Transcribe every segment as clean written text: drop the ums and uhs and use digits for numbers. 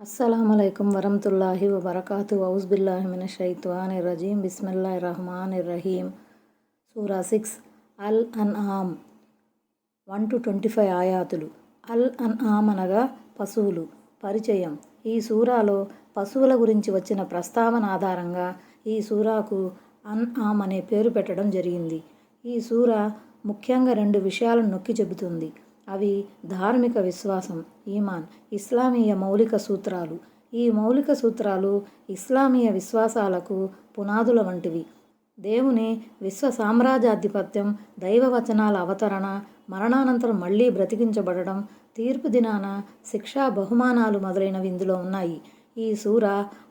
అస్సలాముఅలైకుం వరహ్మతుల్లాహి వబరకాతు ఔజుబిల్లాహి మినశ్శైత్వానిర్రజీం బిస్మిల్లాహిర్రహ్మానిర్రహీం. సూరా 6 అల్ అన్ఆమ్ 1-25 ఆయాతులు. అల్ అన్ఆమ్ అనగా పశువులు. పరిచయం. ఈ సూరాలో పశువుల గురించి వచ్చిన ప్రస్తావన ఆధారంగా ఈ సూరాకు అన్ఆమ్ అనే పేరు పెట్టడం జరిగింది. ఈ సూరా ముఖ్యంగా 2 విషయాలను నొక్కి చెబుతుంది. అవి ధార్మిక విశ్వాసం, ఈమాన్, ఇస్లామీయ మౌలిక సూత్రాలు. ఈ మౌలిక సూత్రాలు ఇస్లామీయ విశ్వాసాలకు పునాదుల వంటివి. దేవుని విశ్వ సామ్రాజ్యాధిపత్యం, దైవవచనాల అవతరణ, మరణానంతరం మళ్లీ బ్రతికించబడడం, తీర్పు దినాన శిక్షా బహుమానాలు మొదలైనవి ఇందులో ఉన్నాయి. ఈ సూర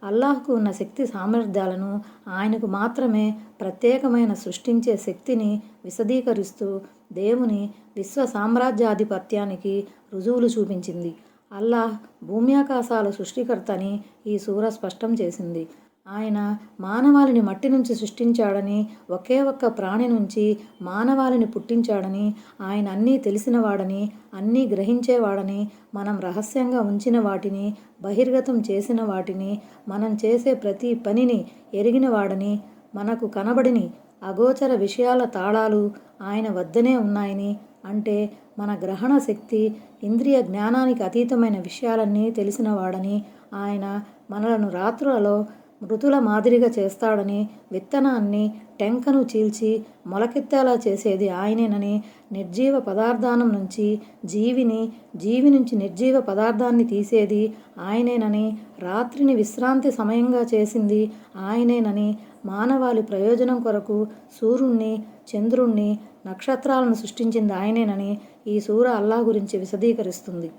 అల్లాహ్కు ఉన్న శక్తి సామర్థ్యాలను, ఆయనకు మాత్రమే ప్రత్యేకమైన సృష్టించే శక్తిని విశదీకరిస్తూ దేవుని విశ్వ సామ్రాజ్యాధిపత్యానికి రుజువులు చూపించింది. అల్లాహ్ భూమ్యాకాశాల సృష్టికర్త అని ఈ సూర స్పష్టం చేసింది. ఆయన మానవాళిని మట్టి నుంచి సృష్టించాడని, ఒకే ఒక్క ప్రాణి నుంచి మానవాళిని పుట్టించాడని, ఆయన అన్నీ తెలిసినవాడని, అన్నీ గ్రహించేవాడని, మనం రహస్యంగా ఉంచిన వాటిని, బహిర్గతం చేసిన వాటిని, మనం చేసే ప్రతి పనిని ఎరిగినవాడని, మనకు కనబడిని అగోచర విషయాల తాళాలు ఆయన వద్దనే ఉన్నాయని, అంటే మన గ్రహణ శక్తి, ఇంద్రియ జ్ఞానానికి అతీతమైన విషయాలన్నీ తెలిసినవాడని, ఆయన మనలను రాత్రులలో మృతుల మాదిరిగా చేస్తాడని, విత్తనాన్ని టెంకను చీల్చి మొలకెత్తేలా చేసేది ఆయనేనని, నిర్జీవ పదార్థానం నుంచి జీవిని, జీవి నుంచి నిర్జీవ పదార్థాన్ని తీసేది ఆయనేనని, రాత్రిని విశ్రాంతి సమయంగా చేసింది ఆయనేనని, మానవాళి ప్రయోజనం కొరకు సూర్యుణ్ణి, చంద్రుణ్ణి, నక్షత్రాలను సృష్టించింది ఆయనేనని ఈ సూర అల్లాహ్ గురించి విశదీకరిస్తుంది.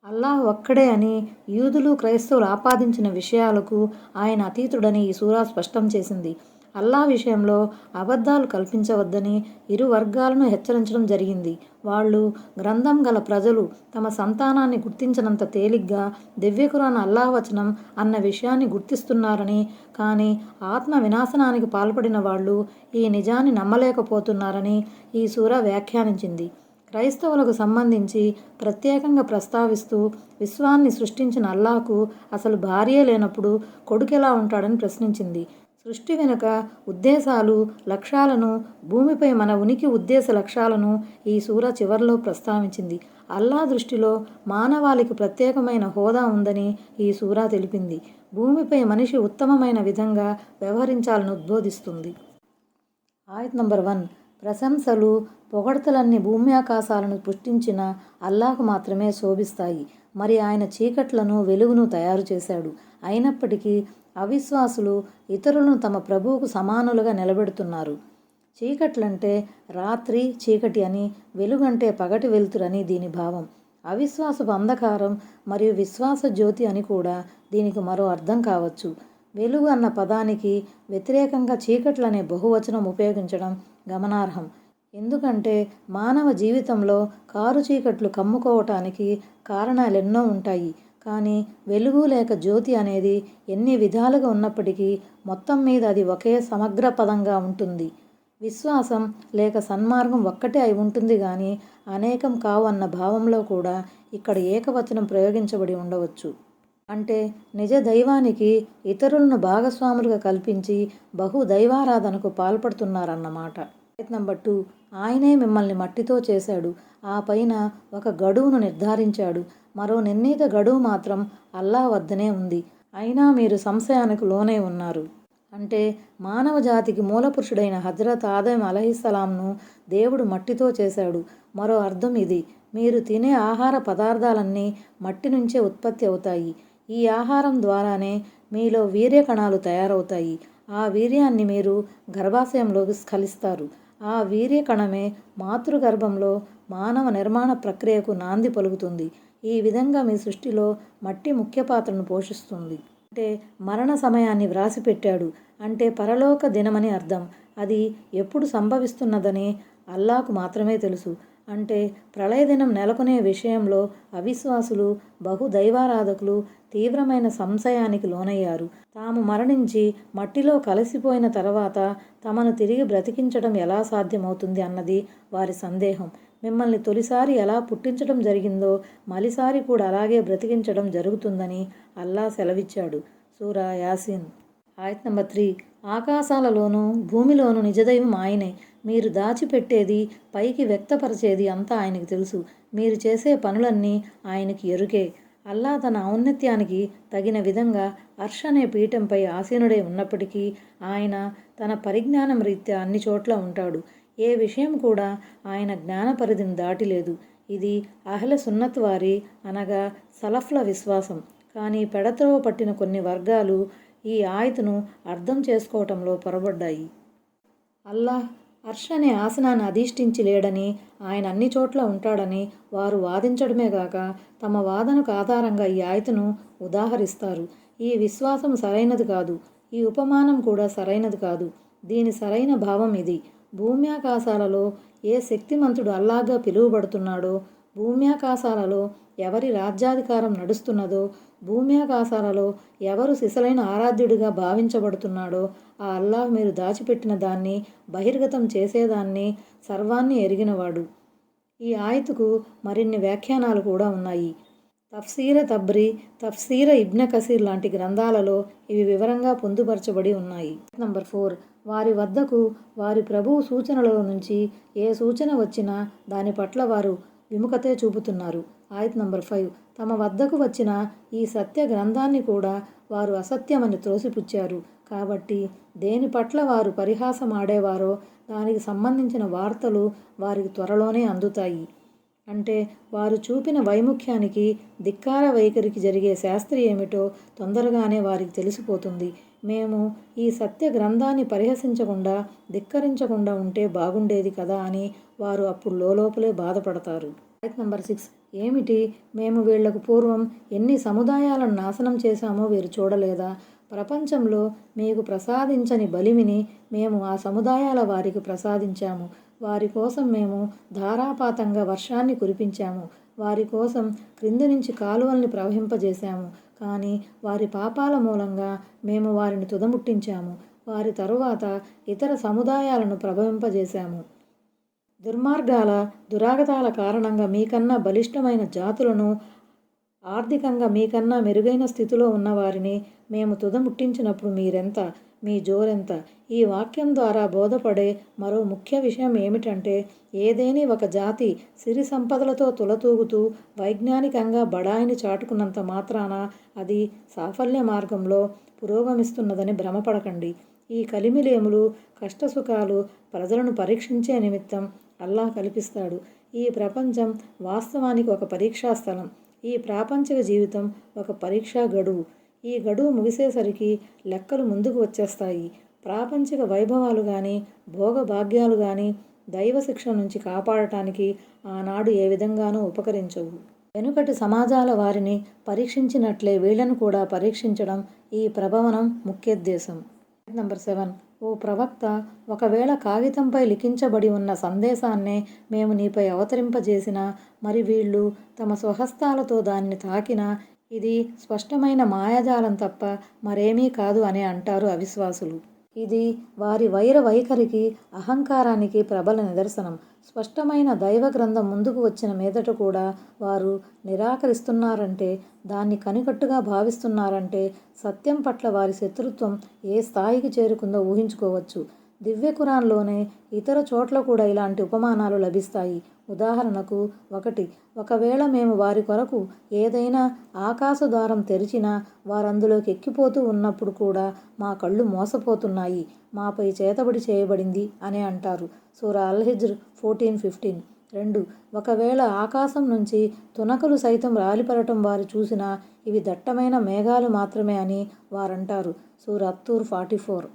అల్లాహ్ ఒక్కడే అని యూదులు, క్రైస్తవులు ఆపాదించిన విషయాలకు ఆయన అతీతుడని ఈ సూరా స్పష్టం చేసింది. అల్లాహ్ విషయంలో అబద్ధాలు కల్పించవద్దని ఇరు వర్గాలను హెచ్చరించడం జరిగింది. వాళ్ళు గ్రంథం గల ప్రజలు తమ సంతానాన్ని గుర్తించినంత తేలిగ్గా దివ్యఖురాన్ అల్లాహ్ వచనం అన్న విషయాన్ని గుర్తిస్తున్నారని, కానీ ఆత్మ వినాశనానికి పాల్పడిన వాళ్ళు ఈ నిజాన్ని నమ్మలేకపోతున్నారని ఈ సూర వ్యాఖ్యానించింది. క్రైస్తవులకు సంబంధించి ప్రత్యేకంగా ప్రస్తావిస్తూ విశ్వాన్ని సృష్టించిన అల్లాహ్కు అసలు భార్యే లేనప్పుడు కొడుకెలా ఉంటాడని ప్రశ్నించింది. సృష్టి వెనుక ఉద్దేశాలు, లక్ష్యాలను, భూమిపై మన ఉనికి ఉద్దేశ లక్ష్యాలను ఈ సూర చివర్లో ప్రస్తావించింది. అల్లాహ్ దృష్టిలో మానవాళికి ప్రత్యేకమైన హోదా ఉందని ఈ సూరా తెలిపింది. భూమిపై మనిషి ఉత్తమమైన విధంగా వ్యవహరించాలని ఉద్బోధిస్తుంది. ఆయత్ నంబర్ 1. ప్రశంసలు, పొగడ్తలన్నీ భూమ్యాకాశాలను పుష్టించిన అల్లాహ్కు మాత్రమే శోభిస్తాయి. మరి ఆయన చీకట్లను, వెలుగును తయారు చేశాడు. అయినప్పటికీ అవిశ్వాసులు ఇతరులను తమ ప్రభువుకు సమానులుగా నిలబెడుతున్నారు. చీకట్లంటే రాత్రి చీకటి అని, వెలుగంటే పగటి వెలుతురని దీని భావం. అవిశ్వాసపు అంధకారం మరియు విశ్వాస జ్యోతి అని కూడా దీనికి మరో అర్థం కావచ్చు. వెలుగు అన్న పదానికి వ్యతిరేకంగా చీకట్లనే బహువచనం ఉపయోగించడం గమనార్హం. ఎందుకంటే మానవ జీవితంలో కారు చీకట్లు కమ్ముకోవటానికి కారణాలెన్నో ఉంటాయి. కానీ వెలుగు లేక జ్యోతి అనేది ఎన్ని విధాలుగా ఉన్నప్పటికీ మొత్తం మీద అది ఒకే సమగ్ర పదంగా ఉంటుంది. విశ్వాసం లేక సన్మార్గం ఒక్కటే అయి ఉంటుంది కానీ అనేకం కావు అన్న భావంలో కూడా ఇక్కడ ఏకవచనం ప్రయోగించబడి ఉండవచ్చు. అంటే నిజ దైవానికి ఇతరులను భాగస్వాములుగా కల్పించి బహు దైవారాధనకు పాల్పడుతున్నారన్నమాట. ఆయత్ నంబర్ 2. ఆయనే మిమ్మల్ని మట్టితో చేశాడు. ఆ పైన ఒక గడువును నిర్ధారించాడు. మరో నిర్ణీత గడువు మాత్రం అల్లాహ్ వద్దనే ఉంది. అయినా మీరు సంశయానికి లోనే ఉన్నారు. అంటే మానవ జాతికి మూలపురుషుడైన హజ్రత్ ఆదం అలైహిస్సలాంను దేవుడు మట్టితో చేశాడు. మరో అర్థం ఇది: మీరు తినే ఆహార పదార్థాలన్నీ మట్టి నుంచే ఉత్పత్తి అవుతాయి. ఈ ఆహారం ద్వారానే మీలో వీర్య కణాలు తయారవుతాయి. ఆ వీర్యాన్ని మీరు గర్భాశయంలోకి స్ఖలిస్తారు. ఆ వీర్య కణమే మాతృగర్భంలో మానవ నిర్మాణ ప్రక్రియకు నాంది పలుకుతుంది. ఈ విధంగా మీ సృష్టిలో మట్టి ముఖ్య పాత్రను పోషిస్తుంది. అంటే మరణ సమయాన్ని వ్రాసిపెట్టాడు. అంటే పరలోక దినమని అర్థం. అది ఎప్పుడు సంభవిస్తున్నదని అల్లాహ్కు మాత్రమే తెలుసు. అంటే ప్రళయ దినం నెలకొనే విషయంలో అవిశ్వాసులు, బహు దైవారాధకులు తీవ్రమైన సంశయానికి లోనయ్యారు. తాము మరణించి మట్టిలో కలిసిపోయిన తర్వాత తమను తిరిగి బ్రతికించడం ఎలా సాధ్యమవుతుంది అన్నది వారి సందేహం. మిమ్మల్ని తొలిసారి ఎలా పుట్టించడం జరిగిందో మలిసారి కూడా అలాగే బ్రతికించడం జరుగుతుందని అల్లా సెలవిచ్చాడు. సూరా యాసీన్ ఆయత్ నంబర్ 3. ఆకాశాలలోనూ భూమిలోనూ నిజదైవం ఆయనే. మీరు దాచిపెట్టేది పైకి వ్యక్తపరిచేది అంతా ఆయనకి తెలుసు. మీరు చేసే పనులన్నీ ఆయనకి ఎరుకే. అల్లా తన ఔన్నత్యానికి తగిన విధంగా అర్ష్ అనే పీఠంపై ఆసీనుడై ఉన్నప్పటికీ ఆయన తన పరిజ్ఞానం రీత్యా అన్ని చోట్ల ఉంటాడు. ఏ విషయం కూడా ఆయన జ్ఞాన పరిధిని దాటిలేదు. ఇది అహ్లె సున్నత్ వారి అనగా సలఫ్ల విశ్వాసం. కానీ పెడత్రోవ పట్టిన కొన్ని వర్గాలు ఈ ఆయతును అర్థం చేసుకోవటంలో పొరబడ్డాయి. అల్లాహ్ అర్ష్ అనే ఆసనాన్ని అధిష్ఠించి లేడని, ఆయన అన్ని చోట్ల ఉంటాడని వారు వాదించడమే గాక తమ వాదనకు ఆధారంగా ఈ ఆయతును ఉదాహరిస్తారు. ఈ విశ్వాసం సరైనది కాదు. ఈ ఉపమానం కూడా సరైనది కాదు. దీని సరైన భావం ఇది: భూమ్యాకాశాలలో ఏ శక్తిమంతుడు అల్లాహ్గా పిలువబడుతున్నాడో, భూమ్యాకాశాలలో ఎవరి రాజ్యాధికారం నడుస్తున్నదో, భూమ్యాకాశాలలో ఎవరు సిసలైన ఆరాధ్యుడిగా భావించబడుతున్నాడో ఆ అల్లాహ్ మీరు దాచిపెట్టిన దాన్ని బహిర్గతం చేసేదాన్ని సర్వాన్ని ఎరిగినవాడు. ఈ ఆయతుకు మరిన్ని వ్యాఖ్యానాలు కూడా ఉన్నాయి. తఫ్సీర తబ్రీ, తఫ్సీర ఇబ్న కసీర్ లాంటి గ్రంథాలలో ఇవి వివరంగా పొందుపరచబడి ఉన్నాయి. నంబర్ 4. వారి వద్దకు వారి ప్రభువు సూచనలలో నుంచి ఏ సూచన వచ్చినా దాని పట్ల వారు విముఖతే చూపుతున్నారు. ఆయత్ నంబర్ 5. తమ వద్దకు వచ్చిన ఈ సత్య గ్రంథాన్ని కూడా వారు అసత్యమని త్రోసిపుచ్చారు. కాబట్టి దేని పట్ల వారు పరిహాసమాడేవారో దానికి సంబంధించిన వార్తలు వారికి త్వరలోనే అందుతాయి. అంటే వారు చూపిన వైముఖ్యానికి, ధిక్కార వైఖరికి జరిగే శాస్త్రి ఏమిటో తొందరగానే వారికి తెలిసిపోతుంది. మేము ఈ సత్య గ్రంథాన్ని పరిహసించకుండా, ధిక్కరించకుండా ఉంటే బాగుండేది కదా అని వారు అప్పుడు లోలోపలే బాధపడతారు. ఆయత్ నంబర్ 6. ఏమిటి, మేము వీళ్లకు పూర్వం ఎన్ని సముదాయాలను నాశనం చేశామో వీరు చూడలేదా? ప్రపంచంలో మీకు ప్రసాదించని బలిమిని మేము ఆ సముదాయాల వారికి ప్రసాదించాము. వారి కోసం మేము ధారాపాతంగా వర్షాన్ని కురిపించాము. వారి కోసం క్రింది నుంచి కాలువల్ని ప్రవహింపజేశాము. కానీ వారి పాపాల మూలంగా మేము వారిని తుదముట్టించాము. వారి తరువాత ఇతర సముదాయాలను ప్రభవింపజేశాము. దుర్మార్గాల, దురాగతాల కారణంగా మీకన్నా బలిష్టమైన జాతులను, ఆర్థికంగా మీకన్నా మెరుగైన స్థితిలో ఉన్నవారిని మేము తుదముట్టించినప్పుడు మీరెంత, మీ జోరెంత? ఈ వాక్యం ద్వారా బోధపడే మరో ముఖ్య విషయం ఏమిటంటే, ఏదేని ఒక జాతి సిరి సంపదలతో తులతూగుతూ వైజ్ఞానికంగా బడాయిని చాటుకున్నంత మాత్రాన అది సాఫల్య మార్గంలో పురోగమిస్తున్నదని భ్రమపడకండి. ఈ కలిమిలేములు, కష్టసుఖాలు ప్రజలను పరీక్షించే నిమిత్తం అల్లాహ్ కల్పిస్తాడు. ఈ ప్రపంచం వాస్తవానికి ఒక పరీక్షా స్థలం. ఈ ప్రాపంచిక జీవితం ఒక పరీక్షా గడువు. ఈ గడువు ముగిసేసరికి లెక్కలు ముందుకు వచ్చేస్తాయి. ప్రాపంచిక వైభవాలు కానీ, భోగభాగ్యాలు కానీ దైవ శిక్ష నుంచి కాపాడటానికి ఆనాడు ఏ విధంగానూ ఉపకరించవు. వెనుకటి సమాజాల వారిని పరీక్షించినట్లే వీళ్లను కూడా పరీక్షించడం ఈ ప్రభవనం ముఖ్యోద్దేశం. నంబర్ 7. ఓ ప్రవక్త, ఒకవేళ కాగితంపై లిఖించబడి ఉన్న సందేశాన్నే మేము నీపై అవతరింపజేసినా, మరి వీళ్ళు తమ స్వహస్తాలతో దానిని తాకినా ఇది స్పష్టమైన మాయాజాలం తప్ప మరేమీ కాదు అని అంటారు అవిశ్వాసులు. ఇది వారి వైర వైఖరికి, అహంకారానికి ప్రబల నిదర్శనం. స్పష్టమైన దైవ గ్రంథం ముందుకు వచ్చిన మీదట కూడా వారు నిరాకరిస్తున్నారంటే, దాన్ని కనికట్టుగా భావిస్తున్నారంటే సత్యం పట్ల వారి శత్రుత్వం ఏ స్థాయికి చేరుకుందో ఊహించుకోవచ్చు. దివ్య ఖురాన్లోనే ఇతర చోట్ల కూడా ఇలాంటి ఉపమానాలు లభిస్తాయి. ఉదాహరణకు 1. ఒకవేళ మేము వారి కొరకు ఏదైనా ఆకాశ ద్వారం తెరిచినా వారందులోకి ఎక్కిపోతూ ఉన్నప్పుడు కూడా మా కళ్ళు మోసపోతున్నాయి, మాపై చేతబడి చేయబడింది అని అంటారు. సూరా అల్-హిజ్ర్ 14:15. 2. ఒకవేళ ఆకాశం నుంచి తునకలు సైతం రాలిపడటం వారు చూసినా ఇవి దట్టమైన మేఘాలు మాత్రమే అని వారంటారు. సూరా అత్తూర్ 44.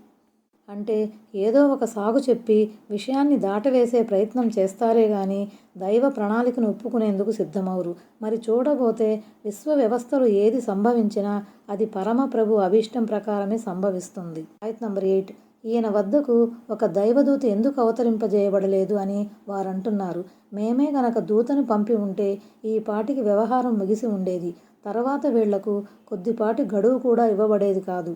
అంటే ఏదో ఒక సాగు చెప్పి విషయాన్ని దాటవేసే ప్రయత్నం చేస్తారే గాని దైవ ప్రణాళికను ఒప్పుకునేందుకు సిద్ధమవురు. మరి చూడబోతే విశ్వ వ్యవస్థలు ఏది సంభవించినా అది పరమ ప్రభు అభీష్టం ప్రకారమే సంభవిస్తుంది. ఆయత్ నంబర్ 8. ఈయన వద్దకు ఒక దైవదూత ఎందుకు అవతరింపజేయబడలేదు అని వారంటున్నారు. మేమే గనక దూతను పంపి ఉంటే ఈ పాటికి వ్యవహారం ముగిసి ఉండేది. తర్వాత వీళ్లకు కొద్దిపాటి గడువు కూడా ఇవ్వబడేది కాదు.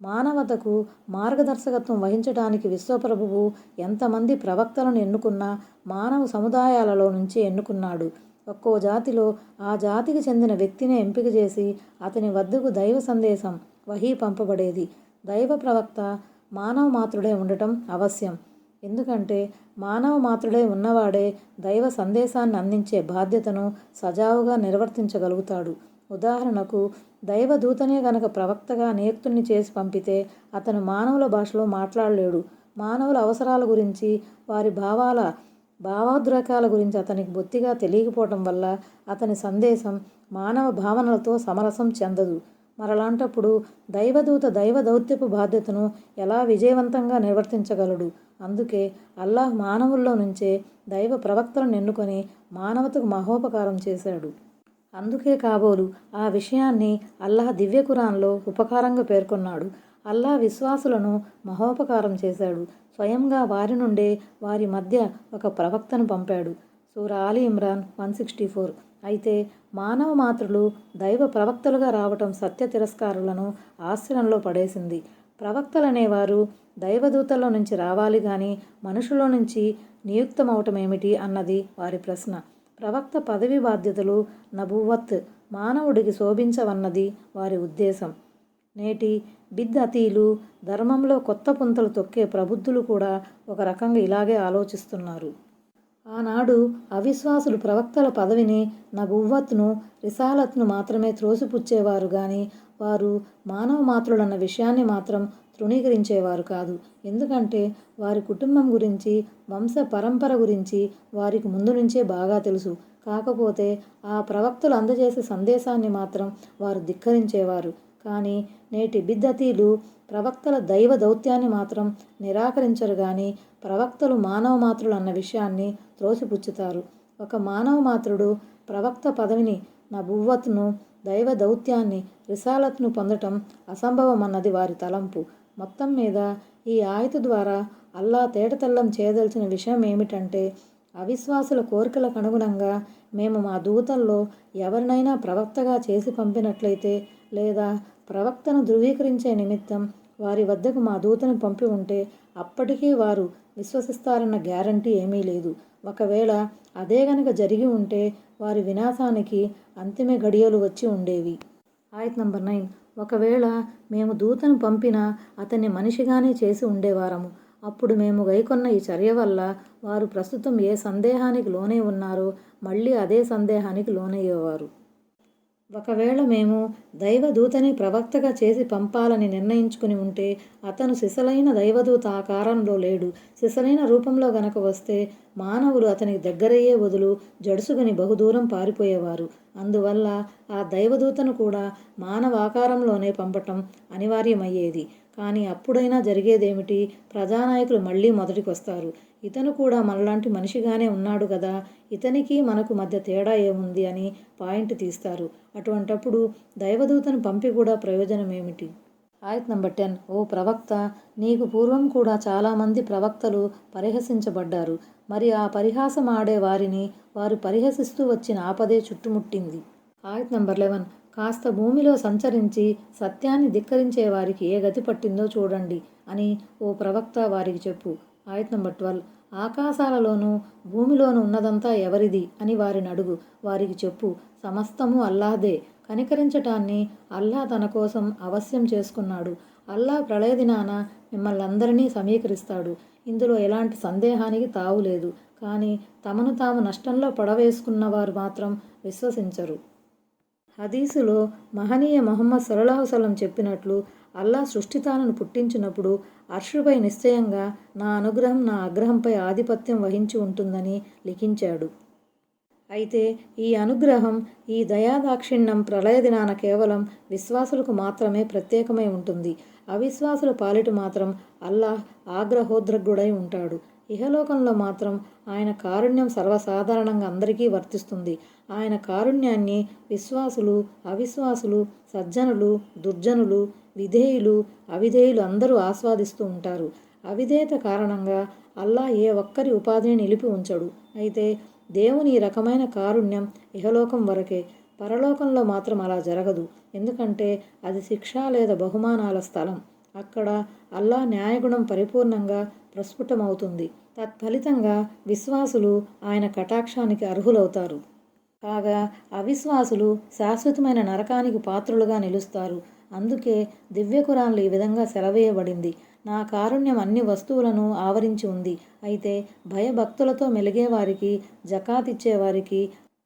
మానవతకు మార్గదర్శకత్వం వహించడానికి విశ్వప్రభువు ఎంతమంది ప్రవక్తలను ఎన్నుకున్నా మానవ సముదాయాలలో నుంచి ఎన్నుకున్నాడు. ఒక్కో జాతిలో ఆ జాతికి చెందిన వ్యక్తినే ఎంపిక చేసి అతని వద్దకు దైవ సందేశం వహీ పంపబడేది. దైవ ప్రవక్త మానవ మాత్రుడై ఉండటం అవశ్యం. ఎందుకంటే మానవ మాత్రుడై ఉన్నవాడే దైవ సందేశాన్ని అందించే బాధ్యతను సజావుగా నిర్వర్తించగలుగుతాడు. ఉదాహరణకు దైవదూతనే గనక ప్రవక్తగా నియుక్తుణ్ణి చేసి పంపితే అతను మానవుల భాషలో మాట్లాడలేడు. మానవుల అవసరాల గురించి, వారి భావోద్రేకాల గురించి అతనికి బొత్తిగా తెలియకపోవటం వల్ల అతని సందేశం మానవ భావనలతో సమరసం చెందదు. మరలాంటప్పుడు దైవదూత దైవ దౌత్యపు బాధ్యతను ఎలా విజయవంతంగా నిర్వర్తించగలడు? అందుకే అల్లాహ్ మానవుల్లో నుంచే దైవ ప్రవక్తలను ఎన్నుకొని మానవతకు మహోపకారం చేశాడు. అందుకే కాబోలు ఆ విషయాన్ని అల్లాహ్ దివ్య ఖురాన్లో ఉపకారంగా పేర్కొన్నాడు. అల్లాహ్ విశ్వాసులను మహోపకారం చేశాడు. స్వయంగా వారి నుండే వారి మధ్య ఒక ప్రవక్తను పంపాడు. సూరా ఆలి ఇమ్రాన్ 164. అయితే మానవ మాత్రులు దైవ ప్రవక్తలుగా రావటం సత్య తిరస్కారులను ఆశ్చర్యంలో పడేసింది. ప్రవక్తలనేవారు దైవదూతల్లో నుంచి రావాలి కానీ మనుషుల నుంచి నియుక్తమవటమేమిటి అన్నది వారి ప్రశ్న. ప్రవక్త పదవి బాధ్యతలు నబువ్వత్ మానవుడికి శోభించవన్నది వారి ఉద్దేశం. నేటి బిద్అతీలు, ధర్మంలో కొత్త పుంతలు తొక్కే ప్రబుద్ధులు కూడా ఒక రకంగా ఇలాగే ఆలోచిస్తున్నారు. ఆనాడు అవిశ్వాసులు ప్రవక్తల పదవిని, నబువ్వత్ను, రిసాలత్ను మాత్రమే త్రోసిపుచ్చేవారు గాని వారు మానవ మాత్రులన్న విషయాన్ని మాత్రం తృణీకరించేవారు కాదు. ఎందుకంటే వారి కుటుంబం గురించి, వంశ పరంపర గురించి వారికి ముందు నుంచే బాగా తెలుసు. కాకపోతే ఆ ప్రవక్తలు అందజేసే సందేశాన్ని మాత్రం వారు ధిక్కరించేవారు. కానీ నేటి బిద్అతీలు ప్రవక్తల దైవ దౌత్యాన్ని మాత్రం నిరాకరించరు గాని ప్రవక్తలు మానవ మాత్రులు అన్న విషయాన్ని త్రోసిపుచ్చుతారు. ఒక మానవ మాత్రుడు ప్రవక్త పదవిని, నబువ్వత్ను, దైవ దౌత్యాన్ని, రిసాలత్ను పొందటం అసంభవమన్నది వారి తలంపు. మొత్తం మీద ఈ ఆయతు ద్వారా అల్లాహ్ తేటతెల్లం చేయదలిచిన విషయం ఏమిటంటే అవిశ్వాసుల కోరికలకు అనుగుణంగా మేము మా దూతల్లో ఎవరినైనా ప్రవక్తగా చేసి పంపినట్లయితే లేదా ప్రవక్తను ధృవీకరించే నిమిత్తం వారి వద్దకు మా దూతను పంపి ఉంటే అప్పటికీ వారు విశ్వసిస్తారన్న గ్యారంటీ ఏమీ లేదు. ఒకవేళ అదే గనక జరిగి ఉంటే వారి వినాశానికి అంతిమ గడియలు వచ్చి ఉండేవి. ఆయత్ నంబర్ 9. ఒకవేళ మేము దూతను పంపినా అతన్ని మనిషిగానే చేసి ఉండేవారము. అప్పుడు మేము గైకొన్న ఈ చర్య వల్ల వారు ప్రస్తుతం ఏ సందేహానికి లోనై ఉన్నారో మళ్ళీ అదే సందేహానికి లోనయ్యేవారు. ఒకవేళ మేము దైవదూతని ప్రవక్తగా చేసి పంపాలని నిర్ణయించుకుని ఉంటే అతను సిసలైన దైవదూత ఆకారంలో లేడు. సిసలైన రూపంలో గనక వస్తే మానవులు అతనికి దగ్గరయ్యే బదులు జడుసుకుని బహుదూరం పారిపోయేవారు. అందువల్ల ఆ దైవదూతను కూడా మానవ ఆకారంలోనే పంపటం అనివార్యమయ్యేది. కానీ అప్పుడైనా జరిగేదేమిటి? ప్రజానాయకులు మళ్ళీ మొదటికొస్తారు. ఇతను కూడా మనలాంటి మనిషిగానే ఉన్నాడు కదా, ఇతనికి మనకు మధ్య తేడా ఏముంది అని పాయింట్ తీస్తారు. అటువంటప్పుడు దైవదూతను పంపి కూడా ప్రయోజనమేమిటి? ఆయత్ నంబర్ 10. ఓ ప్రవక్త, నీకు పూర్వం కూడా చాలామంది ప్రవక్తలు పరిహసించబడ్డారు. మరి ఆ పరిహాసం ఆడే వారిని వారు పరిహసిస్తూ వచ్చిన ఆపదే చుట్టుముట్టింది. ఆయత్ నంబర్ 11. కాస్త భూమిలో సంచరించి సత్యాన్ని ధిక్కరించే వారికి ఏ గతి పట్టిందో చూడండి అని ఓ ప్రవక్త వారికి చెప్పు. ఆయత్ నంబర్ 12. ఆకాశాలలోనూ భూమిలోనూ ఉన్నదంతా ఎవరిది అని వారిని అడుగు. వారికి చెప్పు, సమస్తము అల్లాహ్దే. కనికరించటాన్ని అల్లాహ్ తన కోసం అవశ్యం చేసుకున్నాడు. అల్లాహ్ ప్రళయ దినాన మిమ్మల్నందరినీ సమీకరిస్తాడు. ఇందులో ఎలాంటి సందేహానికి తావులేదు. కానీ తమను తాము నష్టంలో పడవేసుకున్నవారు మాత్రం విశ్వసించరు. హదీసులో మహనీయ ముహమ్మద్ సల్లల్లాహు అలైహి వసల్లం చెప్పినట్లు అల్లాహ్ సృష్టితాలను పుట్టించినప్పుడు అర్షుపై నిశ్చయంగా నా అనుగ్రహం నా ఆగ్రహంపై ఆధిపత్యం వహించి ఉంటుందని లిఖించాడు. అయితే ఈ అనుగ్రహం, ఈ దయాదాక్షిణ్యం ప్రళయ దినాన కేవలం విశ్వాసులకు మాత్రమే ప్రత్యేకమై ఉంటుంది. అవిశ్వాసుల పాలిట మాత్రం అల్లాహ్ ఆగ్రహోద్రగ్గుడై ఉంటాడు. ఇహలోకంలో మాత్రం ఆయన కారుణ్యం సర్వసాధారణంగా అందరికీ వర్తిస్తుంది. ఆయన కారుణ్యాన్ని విశ్వాసులు, అవిశ్వాసులు, సజ్జనులు, దుర్జనులు, విధేయులు, అవిధేయులు అందరూ ఆస్వాదిస్తూ ఉంటారు. అవిధేయత కారణంగా అల్లాహ్ ఏ ఒక్కరి ఉపాధిని నిలిపి ఉంచడు. అయితే దేవుని ఈ రకమైన కారుణ్యం ఇహలోకం వరకే. పరలోకంలో మాత్రం అలా జరగదు. ఎందుకంటే అది శిక్ష లేదా బహుమానాల స్థలం. అక్కడ అల్లా న్యాయగుణం పరిపూర్ణంగా ప్రస్ఫుటమవుతుంది. తత్ఫలితంగా విశ్వాసులు ఆయన కటాక్షానికి అర్హులవుతారు. కాగా అవిశ్వాసులు శాశ్వతమైన నరకానికి పాత్రులుగా నిలుస్తారు. అందుకే దివ్య ఖురాన్లో ఈ విధంగా సెలవేయబడింది: నా కారుణ్యం అన్ని వస్తువులను ఆవరించి ఉంది. అయితే భయభక్తులతో మెలిగేవారికి, జకాత్ ఇచ్చేవారికి,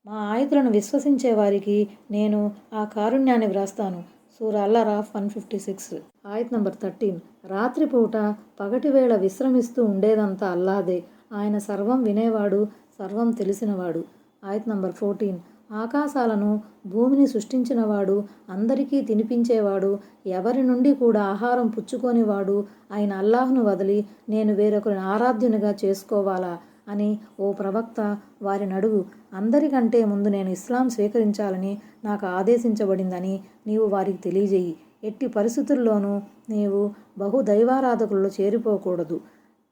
మా ఆయుతులను విశ్వసించేవారికి నేను ఆ కారుణ్యాన్ని వ్రాస్తాను. సూరా అల్-అరాఫ్ 156. ఆయత్ నంబర్ 13. రాత్రిపూట పగటివేళ విశ్రమిస్తూ ఉండేదంతా అల్లాదే. ఆయన సర్వం వినేవాడు, సర్వం తెలిసినవాడు. ఆయత్ నంబర్ 14. ఆకాశాలను భూమిని సృష్టించినవాడు, అందరికీ తినిపించేవాడు, ఎవరి నుండి కూడా ఆహారం పుచ్చుకోనివాడు ఆయన అల్లాహ్ను వదిలి నేను వేరొకరిని ఆరాధ్యునిగా చేసుకోవాలా అని ఓ ప్రవక్త వారిని అడుగు. అందరికంటే ముందు నేను ఇస్లాం స్వీకరించాలని నాకు ఆదేశించబడిందని నీవు వారికి తెలియజేయి. ఎట్టి పరిస్థితుల్లోనూ నీవు బహుదైవారాధకులలో చేరిపోకూడదు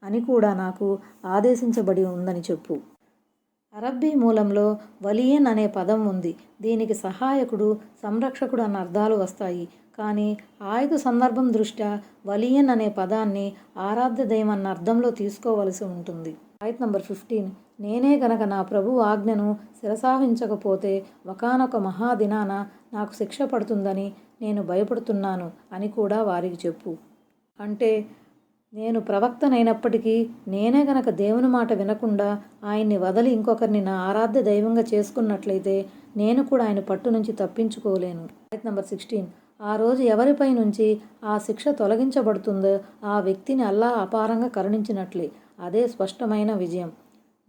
అని కూడా నాకు ఆదేశించబడి ఉందని చెప్పు. అరబ్బీ మూలంలో వలియన్ అనే పదం ఉంది. దీనికి సహాయకుడు, సంరక్షకుడు అన్న అర్థాలు వస్తాయి. కానీ ఆయుధ సందర్భం దృష్ట్యా వలియన్ అనే పదాన్ని ఆరాధ్య దైవం అన్న అర్థంలో తీసుకోవలసి ఉంటుంది. ఆయత్ నంబర్ 15. నేనే గనక నా ప్రభువు ఆజ్ఞను శిరసావహించకపోతే ఒకానొక మహాదినాన నాకు శిక్ష పడుతుందని నేను భయపడుతున్నాను అని కూడా వారికి చెప్పు. అంటే నేను ప్రవక్తనైనప్పటికీ నేనే గనక దేవుని మాట వినకుండా ఆయన్ని వదలి ఇంకొకరిని నా ఆరాధ్య దైవంగా చేసుకున్నట్లయితే నేను కూడా ఆయన పట్టు నుంచి తప్పించుకోలేను. ఆయత్ నంబర్ 16. ఆ రోజు ఎవరిపై నుంచి ఆ శిక్ష తొలగించబడుతుందో ఆ వ్యక్తిని అల్లాహ్ అపారంగా కరుణించినట్లే. అదే స్పష్టమైన విజయం.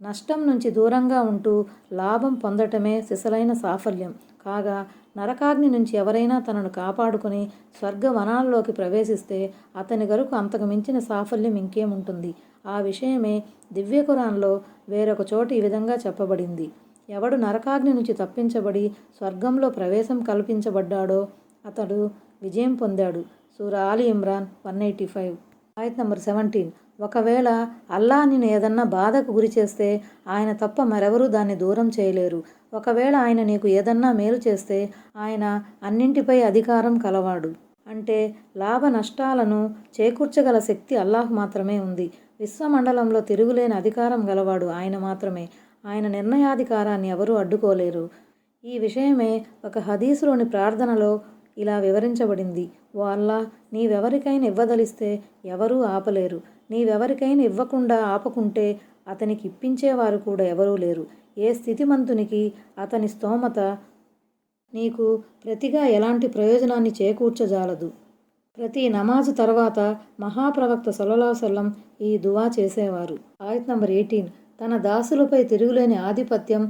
నష్టం నుంచి దూరంగా ఉంటూ లాభం పొందటమే సిసలైన సాఫల్యం. కాగా నరకాగ్ని నుంచి ఎవరైనా తనను కాపాడుకుని స్వర్గవనాల్లోకి ప్రవేశిస్తే అతని గరకు అంతకు మించిన సాఫల్యం ఇంకేముంటుంది. ఆ విషయమే దివ్య ఖురాన్లో వేరొక చోట ఈ విధంగా చెప్పబడింది: ఎవడు నరకాగ్ని నుంచి తప్పించబడి స్వర్గంలో ప్రవేశం కల్పించబడ్డాడో అతడు విజయం పొందాడు. సూరా ఆలి ఇమ్రాన్ 185. ఆయత్ నంబర్ 17. ఒకవేళ అల్లాహ్ నిన్ను ఏదన్నా బాధకు గురి చేస్తే ఆయన తప్ప మరెవరూ దాన్ని దూరం చేయలేరు. ఒకవేళ ఆయన నీకు ఏదన్నా మేలు చేస్తే ఆయన అన్నింటిపై అధికారం కలవాడు. అంటే లాభ నష్టాలను చేకూర్చగల శక్తి అల్లాహ్ మాత్రమే ఉంది. విశ్వమండలంలో తిరుగులేని అధికారం గలవాడు ఆయన మాత్రమే. ఆయన నిర్ణయాధికారాన్ని ఎవరూ అడ్డుకోలేరు. ఈ విషయమే ఒక హదీసులోని ప్రార్థనలో ఇలా వివరించబడింది: ఓ అల్లాహ్, నీవెవరికైనా ఇవ్వదలిస్తే ఎవరూ ఆపలేరు. నీవెవరికైనా ఇవ్వకుండా ఆపకుంటే అతనికి ఇప్పించేవారు కూడా ఎవరూ లేరు. ఏ స్థితిమంతునికి అతని స్తోమత నీకు ప్రతిగా ఎలాంటి ప్రయోజనాన్ని చేకూర్చజాలదు. ప్రతి నమాజు తర్వాత మహాప్రవక్త సల్లల్లాహు అలైహి వసల్లం ఈ దువా చేసేవారు. ఆయత్ నంబర్ 18. తన దాసులపై తిరుగులేని ఆధిపత్యం,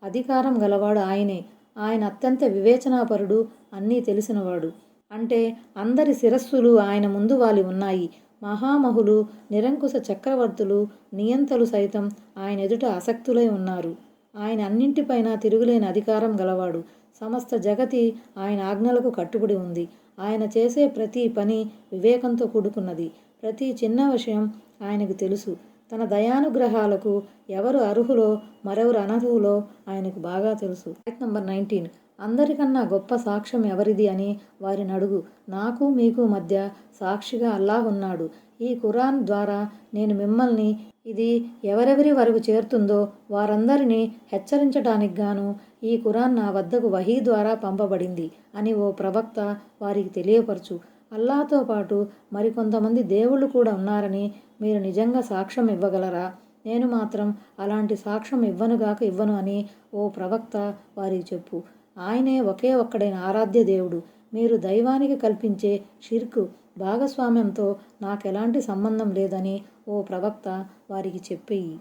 అధికారం గలవాడు ఆయనే. ఆయన అత్యంత వివేచనాపరుడు, అన్నీ తెలిసినవాడు. అంటే అందరి శిరస్సులు ఆయన ముందు వాలి ఉన్నాయి. మహామహులు, నిరంకుశ చక్రవర్తులు, నియంతలు సైతం ఆయన ఎదుట ఆసక్తులై ఉన్నారు. ఆయన అన్నింటిపైన తిరుగులేని అధికారం గలవాడు. సమస్త జగతి ఆయన ఆజ్ఞలకు కట్టుబడి ఉంది. ఆయన చేసే ప్రతి పని వివేకంతో కూడుకున్నది. ప్రతి చిన్న విషయం ఆయనకు తెలుసు. తన దయానుగ్రహాలకు ఎవరు అర్హులో మరెవరు అనర్హులో ఆయనకు బాగా తెలుసు. ఆయత్ నంబర్ 19. అందరికన్నా గొప్ప సాక్ష్యం ఎవరిది అని వారిని అడుగు. నాకు మీకు మధ్య సాక్షిగా అల్లాహ్ ఉన్నాడు. ఈ ఖురాన్ ద్వారా నేను మిమ్మల్ని ఇది ఎవరెవరి వరకు చేరుతుందో వారందరినీ హెచ్చరించడానికి గాను ఈ ఖురాన్ నా వద్దకు వహీ ద్వారా పంపబడింది అని ఓ ప్రవక్త వారికి తెలియపరచు. అల్లాహ్తో పాటు మరికొంతమంది దేవుళ్ళు కూడా ఉన్నారని మీరు నిజంగా సాక్ష్యం ఇవ్వగలరా? నేను మాత్రం అలాంటి సాక్ష్యం ఇవ్వను అని ఓ ప్రవక్త వారికి చెప్పు. ఆయనే ఒకే ఒక్కడైన ఆరాధ్య దేవుడు. మీరు దైవానికి కల్పించే షిర్కు, భాగస్వామ్యంతో నాకెలాంటి సంబంధం లేదని ఓ ప్రవక్త వారికి చెప్పేయి.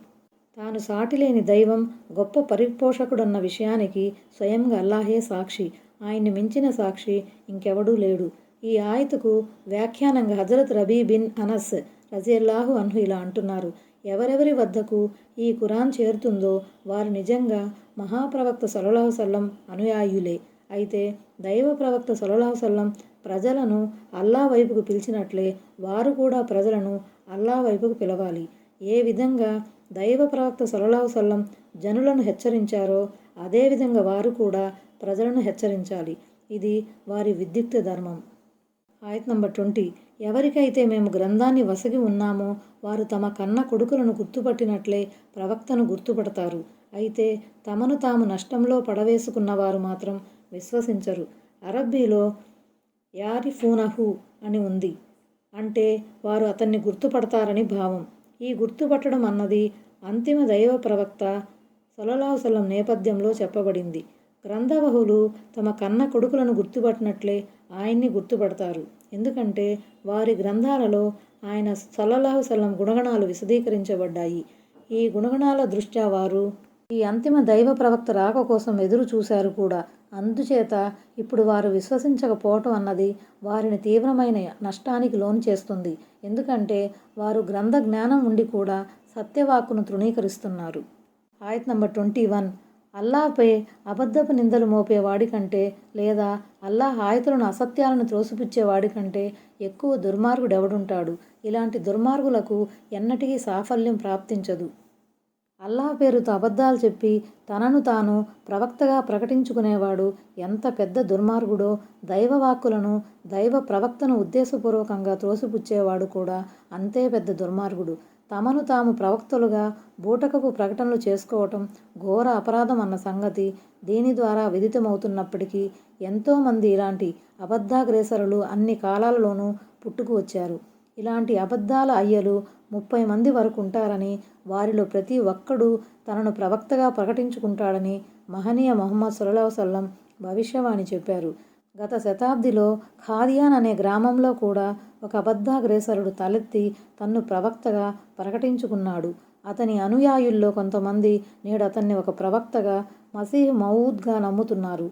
తాను సాటిలేని దైవం, గొప్ప పరిపోషకుడన్న విషయానికి స్వయంగా అల్లాహే సాక్షి. ఆయన్ని మించిన సాక్షి ఇంకెవడూ లేడు. ఈ ఆయతుకు వ్యాఖ్యానంగా హజరత్ రబీ బిన్ అనస్ రజియల్లాహు అన్హు ఇలా అంటున్నారు: ఎవరెవరి వద్దకు ఈ ఖురాన్ చేరుతుందో వారు నిజంగా మహాప్రవక్త సల్లల్లాహు అలైహి వసల్లం అనుయాయులే. అయితే దైవ ప్రవక్త సల్లల్లాహు అలైహి వసల్లం ప్రజలను అల్లాహ్ వైపుకు పిలిచినట్లే వారు కూడా ప్రజలను అల్లాహ్ వైపుకు పిలవాలి. ఏ విధంగా దైవ ప్రవక్త సల్లల్లాహు అలైహి వసల్లం జనులను హెచ్చరించారో అదేవిధంగా వారు కూడా ప్రజలను హెచ్చరించాలి. ఇది వారి విద్యుక్త ధర్మం. ఆయత్ నంబర్ 20. ఎవరికైతే మేము గ్రంథాన్ని వసగి ఉన్నామో వారు తమ కన్న కొడుకులను గుర్తుపట్టినట్లే ప్రవక్తను గుర్తుపడతారు. అయితే తమను తాము నష్టంలో పడవేసుకున్నవారు మాత్రం విశ్వసించరు. అరబ్బీలో యారిఫూనహు అని ఉంది. అంటే వారు అతన్ని గుర్తుపడతారని భావం. ఈ గుర్తుపట్టడం అన్నది అంతిమ దైవ ప్రవక్త సల్లల్లాహు అలైహి వసల్లం నేపథ్యంలో చెప్పబడింది. గ్రంథవహులు తమ కన్న కొడుకులను గుర్తుపట్టినట్లే ఆయన్ని గుర్తుపడతారు. ఎందుకంటే వారి గ్రంథాలలో ఆయన సల్లల్లాహు అలైహి వసల్లం గుణగణాలు విశదీకరించబడ్డాయి. ఈ గుణగణాల దృష్ట్యా వారు ఈ అంతిమ దైవ ప్రవక్త రాక కోసం ఎదురు చూశారు కూడా. అందుచేత ఇప్పుడు వారు విశ్వసించకపోవటం అన్నది వారిని తీవ్రమైన నష్టానికి లోను చేస్తుంది. ఎందుకంటే వారు గ్రంథ జ్ఞానం ఉండి కూడా సత్యవాక్కును తృణీకరిస్తున్నారు. ఆయత్ నంబర్ 21. అల్లాహ్పై అబద్ధపు నిందలు మోపేవాడి కంటే లేదా అల్లాహ్ ఆయతులను అసత్యాలను త్రోసిపుచ్చేవాడి కంటే ఎక్కువ దుర్మార్గుడెవడుంటాడు? ఇలాంటి దుర్మార్గులకు ఎన్నటికీ సాఫల్యం ప్రాప్తించదు. అల్లాహ్ పేరుతో అబద్ధాలు చెప్పి తనను తాను ప్రవక్తగా ప్రకటించుకునేవాడు ఎంత పెద్ద దుర్మార్గుడో, దైవవాక్కులను దైవ ప్రవక్తను ఉద్దేశపూర్వకంగా త్రోసిపుచ్చేవాడు కూడా అంతే పెద్ద దుర్మార్గుడు. తమను తాము ప్రవక్తలుగా బూటకపు ప్రకటనలు చేసుకోవటం ఘోర అపరాధం అన్న సంగతి దీని ద్వారా విదితమవుతున్నప్పటికీ ఎంతోమంది ఇలాంటి అబద్ధాగ్రేసరులు అన్ని కాలాలలోనూ పుట్టుకు వచ్చారు. ఇలాంటి అబద్ధాల అయ్యలు 30 మంది వరకు ఉంటారని, వారిలో ప్రతి ఒక్కడూ తనను ప్రవక్తగా ప్రకటించుకుంటాడని మహనీయ ముహమ్మద్ సల్లల్లాహు అలైహి వసల్లం భవిష్యవాణి చెప్పారు. గత శతాబ్దిలో ఖాదియాన్ అనే గ్రామంలో కూడా ఒక అబద్ధాగ్రేసరుడు తలెత్తి తన్ను ప్రవక్తగా ప్రకటించుకున్నాడు. అతని అనుయాయుల్లో కొంతమంది నేడు అతన్ని ఒక ప్రవక్తగా, మసీహ్ మౌఊద్గా నమ్ముతున్నారు.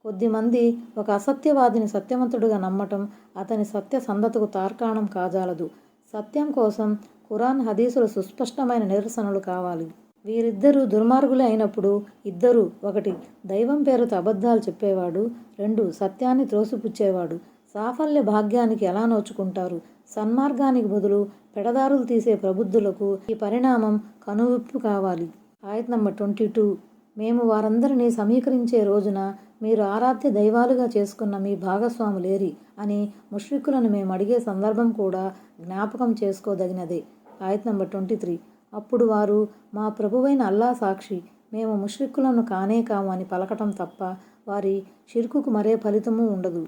కొద్దిమంది ఒక అసత్యవాదిని సత్యవంతుడిగా నమ్మటం అతని సత్యసంధతకు తార్కాణం కాజాలదు. సత్యం కోసం ఖురాన్, హదీసులు సుస్పష్టమైన నిదర్శనలు కావాలి. వీరిద్దరూ దుర్మార్గులే అయినప్పుడు ఇద్దరు: 1 దైవం పేరుతో అబద్ధాలు చెప్పేవాడు, 2 సత్యాన్ని త్రోసిపుచ్చేవాడు సాఫల్య భాగ్యానికి ఎలా నోచుకుంటారు? సన్మార్గానికి బదులు పెడదారులు తీసే ప్రబుద్ధులకు ఈ పరిణామం కనువిప్పు కావాలి. ఆయత్ నంబర్ 22. మేము వారందరినీ సమీకరించే రోజున మీరు ఆరాధ్య దైవాలుగా చేసుకున్న మీ భాగస్వాములేరి అని ముష్రిక్కులను మేము అడిగే సందర్భం కూడా జ్ఞాపకం చేసుకోదగినదే. ఆయత్ నంబర్ 23. అప్పుడు వారు, మా ప్రభువైన అల్లాహ్ సాక్షి, మేము ముష్రిక్కులను కానే కాము అని పలకటం తప్ప వారి షిర్కుకు మరే ఫలితమూ ఉండదు.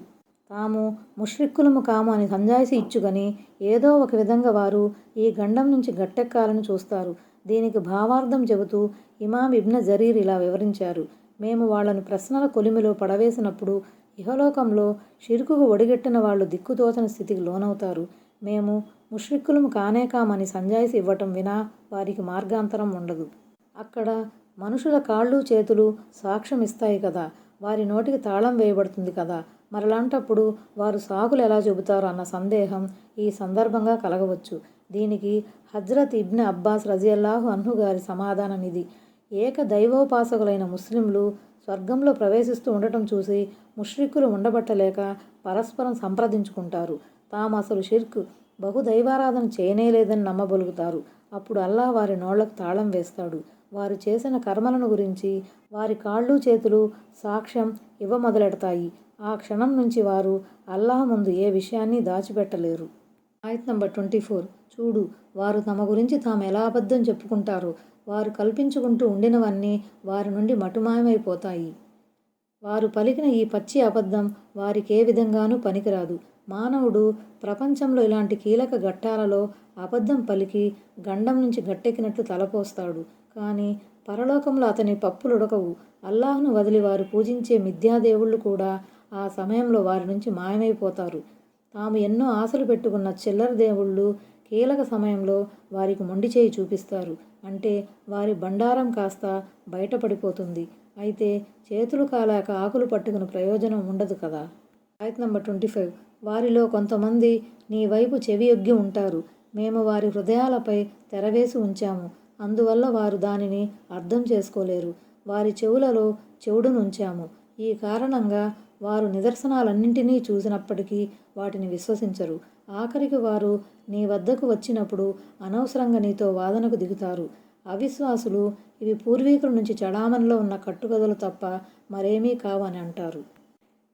తాము ముష్రిక్కులము కాము అని సంజాయిషి ఇచ్చుగని ఏదో ఒక విధంగా వారు ఈ గండం నుంచి గట్టెక్కాలని చూస్తారు. దీనికి భావార్థం చెబుతూ ఇమాం ఇబ్న్ జరీర్ ఇలా వివరించారు: మేము వాళ్లను ప్రశ్నల కొలిమిలో పడవేసినప్పుడు ఇహలోకంలో షిర్కుకు ఒడిగట్టిన వాళ్ళు దిక్కుతోచని స్థితికి లోనవుతారు. మేము ముష్రిక్కులము కానే కామని సంజాయిషి ఇవ్వటం వినా వారికి మార్గాంతరం ఉండదు. అక్కడ మనుషుల కాళ్ళు చేతులు సాక్ష్యం ఇస్తాయి కదా, వారి నోటికి తాళం వేయబడుతుంది కదా, మరలాంటప్పుడు వారు సాకులు ఎలా చెబుతారు అన్న సందేహం ఈ సందర్భంగా కలగవచ్చు. దీనికి హజ్రత్ ఇబ్న్ అబ్బాస్ రజియల్లాహు అన్హు గారి సమాధానం ఇది: ఏక దైవోపాసకులైన ముస్లింలు స్వర్గంలో ప్రవేశిస్తూ ఉండటం చూసి ముష్రిక్కులు ఉండబట్టలేక పరస్పరం సంప్రదించుకుంటారు. తాము అసలు షిర్క్, బహుదైవారాధన చేయనేలేదని నమ్మబలుగుతారు. అప్పుడు అల్లాహ్ వారి నోళ్లకు తాళం వేస్తాడు. వారు చేసిన కర్మలను గురించి వారి కాళ్ళు చేతులు సాక్ష్యం ఇవ్వమొదలెడతాయి. ఆ క్షణం నుంచి వారు అల్లాహ్ ముందు ఏ విషయాన్ని దాచిపెట్టలేరు. ఆయత్ నంబర్ 24. చూడు, వారు తమ గురించి తాము ఎలా అబద్ధం చెప్పుకుంటారో. వారు కల్పించుకుంటూ ఉండినవన్నీ వారి నుండి మటుమాయమైపోతాయి. వారు పలికిన ఈ పచ్చి అబద్ధం వారికే విధంగానూ పనికిరాదు. మానవుడు ప్రపంచంలో ఇలాంటి కీలక ఘట్టాలలో అబద్ధం పలికి గండం నుంచి గట్టెక్కినట్లు తలపోస్తాడు. కానీ పరలోకంలో అతని పప్పులుడకవు. అల్లాహ్ను వదిలి వారు పూజించే మిథ్యాదేవుళ్ళు కూడా ఆ సమయంలో వారి నుంచి మాయమైపోతారు. తాము ఎన్నో ఆశలు పెట్టుకున్న చిల్లర దేవుళ్ళు కీలక సమయంలో వారికి మొండి చేయి చూపిస్తారు. అంటే వారి బండారం కాస్త బయటపడిపోతుంది. అయితే చేతులు కాలాక ఆకులు పట్టుకుని ప్రయోజనం ఉండదు కదా. ఆయత్ నంబర్ 25. వారిలో కొంతమంది నీ వైపు చెవియొగ్గి ఉంటారు. మేము వారి హృదయాలపై తెరవేసి ఉంచాము. అందువల్ల వారు దానిని అర్థం చేసుకోలేరు. వారి చెవులలో చెవుడును ఉంచాము. ఈ కారణంగా వారు నిదర్శనాలన్నింటినీ చూసినప్పటికీ వాటిని విశ్వసించరు. ఆఖరికి వారు నీ వద్దకు వచ్చినప్పుడు అనవసరంగా నీతో వాదనకు దిగుతారు. అవిశ్వాసులు ఇవి పూర్వీకుల నుంచి చడామణిలో ఉన్న కట్టుకథలు తప్ప మరేమీ కావని అంటారు.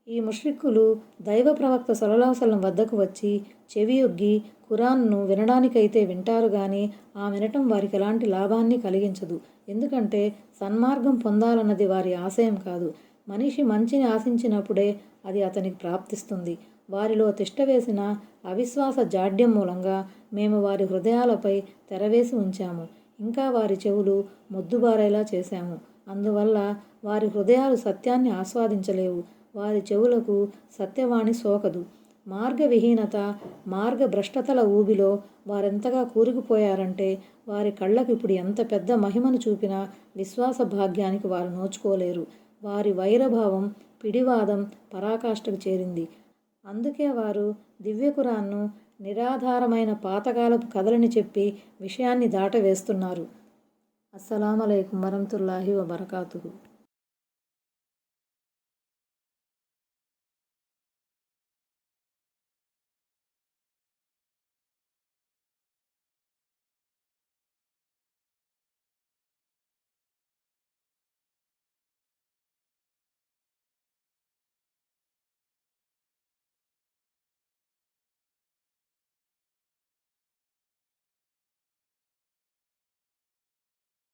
ఈ ముష్రిక్కులు దైవ ప్రవక్త సల్లల్లాహు అలైహి వసల్లం వద్దకు వచ్చి చెవియొగ్గి ఖురాన్ను వినడానికైతే వింటారు గాని ఆ వినటం వారికి ఎలాంటి లాభాన్ని కలిగించదు. ఎందుకంటే సన్మార్గం పొందాలన్నది వారి ఆశయం కాదు. మనిషి మంచిని ఆశించినప్పుడే అది అతనికి ప్రాప్తిస్తుంది. వారిలో తిష్టవేసిన అవిశ్వాస జాడ్యం మూలంగా మేము వారి హృదయాలపై తెరవేసి ఉంచాము. ఇంకా వారి చెవులు మొద్దుబారేలా చేశాము. అందువల్ల వారి హృదయాలు సత్యాన్ని ఆస్వాదించలేవు. వారి చెవులకు సత్యవాణి సోకదు. మార్గవిహీనత, మార్గభ్రష్టతల ఊబిలో వారెంతగా కూరుకుపోయారంటే వారి కళ్ళకు ఇప్పుడు ఎంత పెద్ద మహిమను చూపినా విశ్వాస భాగ్యానికి వారు నోచుకోలేరు. వారి వైరభావం, పిడివాదం పరాకాష్ఠకు చేరింది. అందుకే వారు దివ్య ఖురాన్ను నిరాధారమైన పాతకాలపు కథలని చెప్పి విషయాన్ని దాటవేస్తున్నారు. అస్సలాము అలైకుం వరహ్మతుల్లాహి వబరకాతుహు.